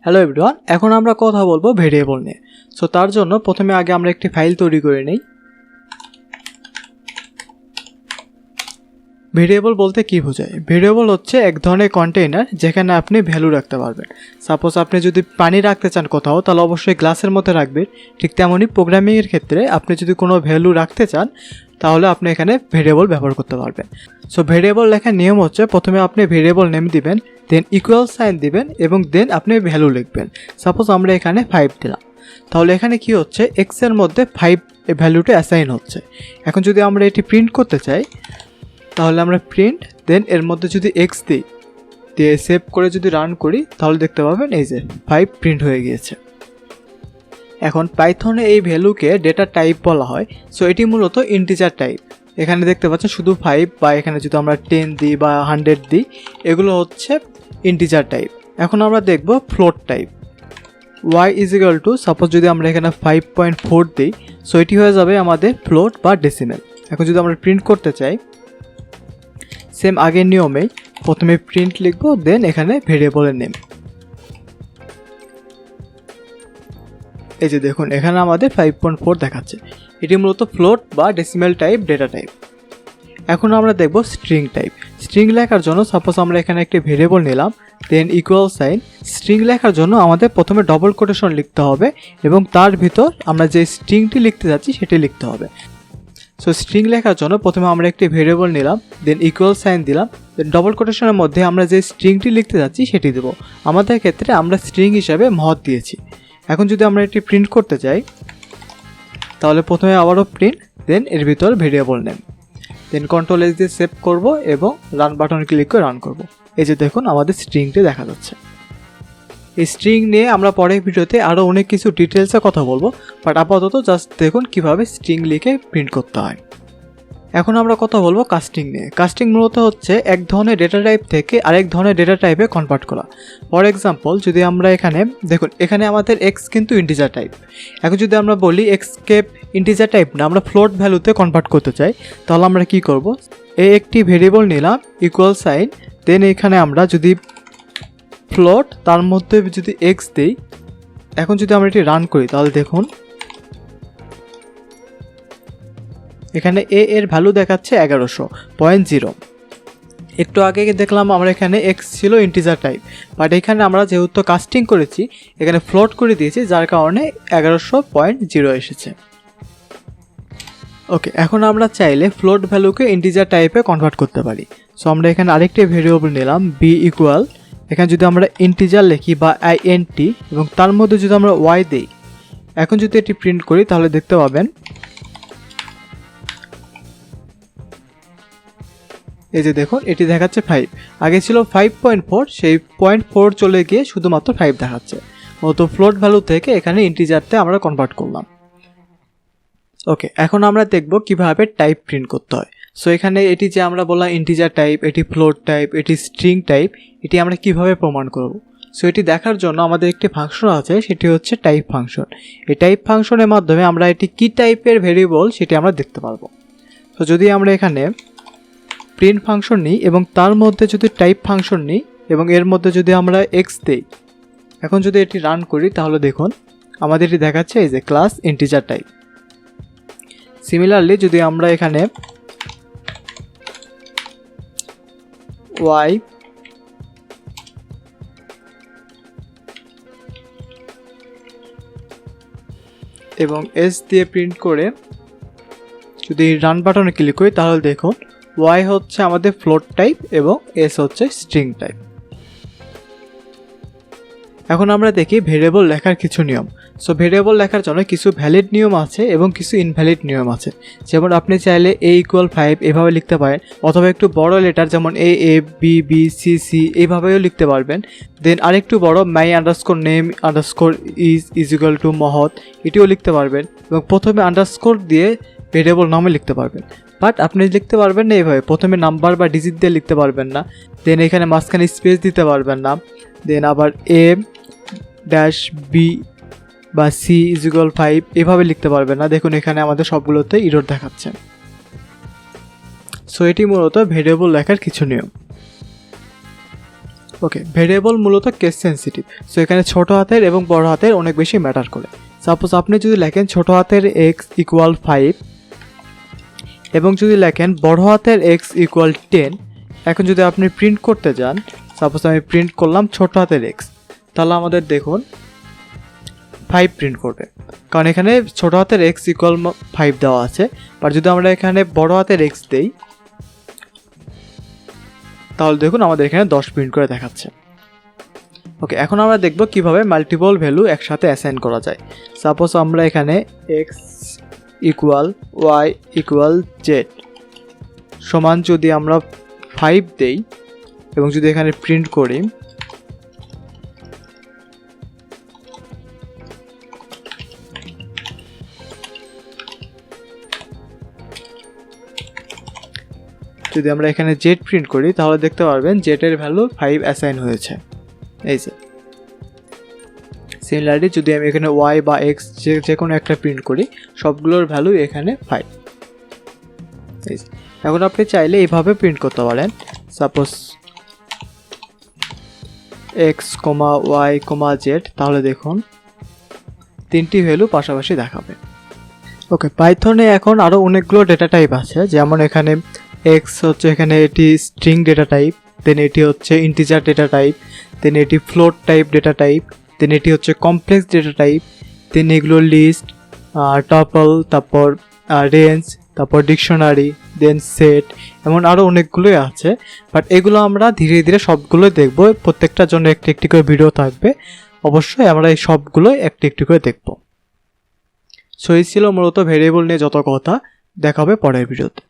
Hello everyone, এখন আমরা কথা বলবো ভেরিয়েবল নিয়ে। সো তার জন্য প্রথমে আগে আমরা একটি ফাইল তৈরি করে নেই। ভেরিয়েবল বলতে কি বোঝায়? ভেরিয়েবল হচ্ছে এক ধরনের কন্টেইনার যেখানে আপনি ভ্যালু রাখতে পারবেন। সাপোজ আপনি যদি পানি রাখতে চান কোথাও, তাহলে অবশ্যই গ্লাসের মধ্যে রাখবেন। ঠিক তেমনই প্রোগ্রামিংয়ের ক্ষেত্রে আপনি যদি কোনো ভ্যালু রাখতে চান, তাহলে আপনি এখানে ভেরিয়েবল ব্যবহার করতে পারবেন। সো ভেরিয়েবল লেখার নিয়ম হচ্ছে, প্রথমে আপনি ভেরিয়েবল নেম দিবেন, দেন ইকুয়াল সাইন দিবেন এবং দেন আপনি ভ্যালু লিখবেন। সাপোজ আমরা এখানে 5 দিলাম, তাহলে এখানে কি হচ্ছে, এক্স এর মধ্যে 5 এই ভ্যালুটা অ্যাসাইন হচ্ছে। এখন যদি আমরা এটি প্রিন্ট করতে চাই, তাহলে আমরা প্রিন্ট দেন এর মধ্যে যদি এক্স দিই, দিয়ে সেভ করে যদি রান করি, তাহলে দেখতে পাবেন এই যে 5 প্রিন্ট হয়ে গিয়েছে। এখন পাইথনে এই ভ্যালুকে ডেটা টাইপ বলা হয়। সো এটি মূলত ইন্টিজার টাইপ। এখানে দেখতে পাচ্ছেন শুধু 5 বা এখানে যদি আমরা 10 দিই বা 100 দিই, এগুলো হচ্ছে ইন্টিজার টাইপ। এখন আমরা দেখব float type. y is equal to, suppose যদি আমরা এখানে 5.4 দিই, সো এটি হয়ে যাবে আমাদের ফ্লোট বা ডেসিমেল। এখন যদি আমরা প্রিন্ট করতে চাই, সেম আগের নিয়মেই প্রথমে প্রিন্ট লিখবো, দেন এখানে ভেরিয়েবলের নেম। এই যে দেখুন, এখানে আমাদের 5.4 দেখাচ্ছে। এটি মূলত ফ্লোট বা ডেসিমেল টাইপ ডেটা টাইপ। এখন আমরা দেখব স্ট্রিং টাইপ। স্ট্রিং লেখার জন্য সাপোজ আমরা এখানে একটি ভেরিয়েবল নিলাম, দেন ইকুয়াল সাইন। স্ট্রিং লেখার জন্য আমাদের প্রথমে ডবল কোটেশন লিখতে হবে এবং তার ভিতর আমরা যে স্ট্রিংটি লিখতে যাচ্ছি সেটি লিখতে হবে। সো স্ট্রিং লেখার জন্য প্রথমে আমরা একটি ভেরিয়েবল নিলাম, দেন ইকুয়াল সাইন দিলাম, দেন ডবল কোটেশনের মধ্যে আমরা যে স্ট্রিংটি লিখতে যাচ্ছি সেটি দেবো। আমাদের ক্ষেত্রে আমরা স্ট্রিং হিসাবে মহৎ দিয়েছি। এখন যদি আমরা এটি প্রিন্ট করতে চাই, তাহলে প্রথমে আবারও প্রিন্ট, দেন এর ভিতর ভেরিয়েবল নেম, দেন কন্ট্রোল এস দিয়ে সেভ করব এবং রান বাটন ক্লিক করে রান করব। এই যে দেখুন, আমাদের স্ট্রিংটি দেখা যাচ্ছে। এই স্ট্রিং নিয়ে আমরা পরের ভিডিওতে আরও অনেক কিছু ডিটেলসে কথা বলবো, বাট আপাতত জাস্ট দেখুন কিভাবে স্ট্রিং লিখে প্রিন্ট করতে হয়। এখন আমরা কথা বলবো কাস্টিং নিয়ে। কাস্টিং মূলত হচ্ছে এক ধরনের ডেটা টাইপ থেকে আরেক ধরনের ডেটা টাইপে কনভার্ট করা। ফর এক্সাম্পল, যদি আমরা এখানে দেখুন, এখানে আমাদের এক্স কিন্তু ইন্টিজার টাইপ। এখন যদি আমরা বলি এক্সকে ইন্টিজার টাইপ না, আমরা ফ্লোট ভ্যালুতে কনভার্ট করতে চাই, তাহলে আমরা কি করব, একটি ভেরিয়েবল নিলাম, ইকুয়াল সাইন, দেন এখানে আমরা যদি ফ্লোট, তার মধ্যে যদি এক্স দিই, এখন যদি আমরা এটি রান করি, তাহলে দেখুন এখানে এর ভ্যালু দেখাচ্ছে 1100.0। একটু আগে দেখলাম আমরা এখানে এক্স ছিল ইন্টিজার টাইপ, বাট এখানে আমরা যেহেতু কাস্টিং করেছি, এখানে ফ্লোট করে দিয়েছি, যার কারণে 1100.0 এসেছে। ওকে, এখন আমরা চাইলে ফ্লোট ভ্যালুকে ইন্টিজার টাইপে কনভার্ট করতে পারি। সো আমরা এখানে আরেকটি ভেরিয়েবল নিলাম, বি ইকুয়াল, এখানে যদি আমরা ইন্টিজার লিখি বা INT এবং তার মধ্যে যদি আমরা y দিই, এখন যদি এটি প্রিন্ট করি, তাহলে দেখতে পাবেন এই যে দেখুন, এটি দেখাচ্ছে 5। আগে ছিল 5.4, সেই 0.4 চলে গিয়ে শুধুমাত্র 5 দেখাচ্ছে। মতো ফ্লোট ভ্যালু থেকে এখানে ইন্টিজারতে আমরা কনভার্ট করলাম। ওকে, এখন আমরা দেখব কিভাবে টাইপ প্রিন্ট করতে হয়। সো এখানে এটি যে আমরা বললাম ইন্টিজার টাইপ, এটি ফ্লোট টাইপ, এটি স্ট্রিং টাইপ, এটি আমরা কিভাবে প্রমাণ করব। সো এটি দেখার জন্য আমাদের একটি ফাংশন আছে, সেটি হচ্ছে টাইপ ফাংশন। এই টাইপ ফাংশনের মাধ্যমে আমরা এটি কি টাইপের ভেরিয়েবল সেটি আমরা দেখতে পারবো। তো যদি আমরা এখানে প্রিন্ট ফাংশন নিই এবং তার মধ্যে যদি টাইপ ফাংশন নিই এবং এর মধ্যে যদি আমরা এক্স দিই, এখন যদি এটি রান করি, তাহলে দেখুন আমাদের এটি দেখাচ্ছে এই যে ক্লাস ইন্টিজার টাইপ। সিমিলারলি যদি আমরা এখানে y এবং s দিয়ে প্রিন্ট করে যদি রান বাটনে ক্লিক করি, তাহলে দেখুন y হচ্ছে আমাদের ফ্লোট টাইপ এবং s হচ্ছে স্ট্রিং টাইপ। এখন আমরা দেখি ভেরিয়েবল লেখার কিছু নিয়ম। সো ভেরিয়েবল লেখার জন্য কিছু ভ্যালিড নিয়ম আছে এবং কিছু ইনভ্যালিড নিয়ম আছে। যেমন আপনি চাইলে a=5 এভাবে লিখতে পারেন, অথবা একটু বড় লেটার যেমন a b b c c এইভাবেও লিখতে পারবেন। দেন আরেকটু বড় my_name_is=mohot এটিও লিখতে পারবেন এবং প্রথমে আন্ডারস্কোর দিয়ে ভেরিয়েবল নামে লিখতে পারবেন। বাট আপনি লিখতে পারবেন না এইভাবে, প্রথমে নাম্বার বা ডিজিট দিয়ে লিখতে পারবেন না, দেন এখানে মাঝখানে স্পেস দিতে পারবেন না, দেন আবার a-b বা c=5 এভাবে লিখতে পারবেন না। দেখুন এখানে আমাদের সবগুলোতে এরর দেখাচ্ছে। সো এটি মূলত ভেরিয়েবল লেখার কিছু নিয়ম। ওকে, ভেরিয়েবল মূলত কেস সেন্সিটিভ, সো এখানে ছোট হাতের এবং বড় হাতের অনেক বেশি ম্যাটার করে। সাপোজ আপনি যদি লেখেন ছোট হাতের x ইকুয়াল 5 এবং যদি লেখেন বড় হাতের x ইকুয়াল 10, এখন যদি আপনি প্রিন্ট করতে যান, সাপোজ আমি প্রিন্ট করলাম ছোট হাতের x, তাহলে আমাদের দেখুন 5 প্রিন্ট করবে, কারণ এখানে ছোট হাতের x ইকুয়াল 5 দেওয়া আছে। আর যদি আমরা এখানে বড় হাতের x দেই, তাহলে দেখুন আমাদের এখানে 10 প্রিন্ট করে দেখাচ্ছে। ওকে, এখন আমরা দেখব কিভাবে মাল্টিপল ভ্যালু একসাথে অ্যাসাইন করা যায়। সাপোজ আমরা এখানে x equal y equal z সমান যদি আমরা 5 দেই এবং যদি এখানে প্রিন্ট করি, যদি আমরা এখানে z প্রিন্ট করি, তাহলে দেখতে পারবেন z এর ভ্যালু 5 অ্যাসাইন হয়েছে। এই যে সিমিলারলি যদি আমি এখানে y বা x যে কোনো একটা প্রিন্ট করি, সবগুলোর ভ্যালু এখানে 5। এই যে এখন আপনি চাইলে এইভাবে প্রিন্ট করতে পারেন, সাপোজ x, y, z, তাহলে দেখুন 3টি ভ্যালু পাশাপাশি দেখাবে। ওকে, পাইথনে এখন আরও অনেকগুলো ডেটা টাইপ আছে, যেমন এখানে x হচ্ছে এখানে এটি স্ট্রিং ডেটা টাইপ, দেন এটি হচ্ছে ইন্টিজার ডেটা টাইপ, দেন এটি ফ্লোট টাইপ ডেটা টাইপ, দেন এটি হচ্ছে কমপ্লেক্স ডেটা টাইপ, দেন এগুলো লিস্ট, টাপল, তারপর রেঞ্জ, তারপর ডিকশনারি, দেন সেট, এমন আরও অনেকগুলোই আছে। বাট এগুলো আমরা ধীরে ধীরে সবগুলোই দেখব, প্রত্যেকটার জন্য একটি একটি করে ভিডিও থাকবে, অবশ্যই আমরা এই সবগুলোই একটি একটি করে দেখব। সো এই ছিল মূলত ভেরিয়েবল নিয়ে যত কথা, দেখা হবে পরের ভিডিওতে।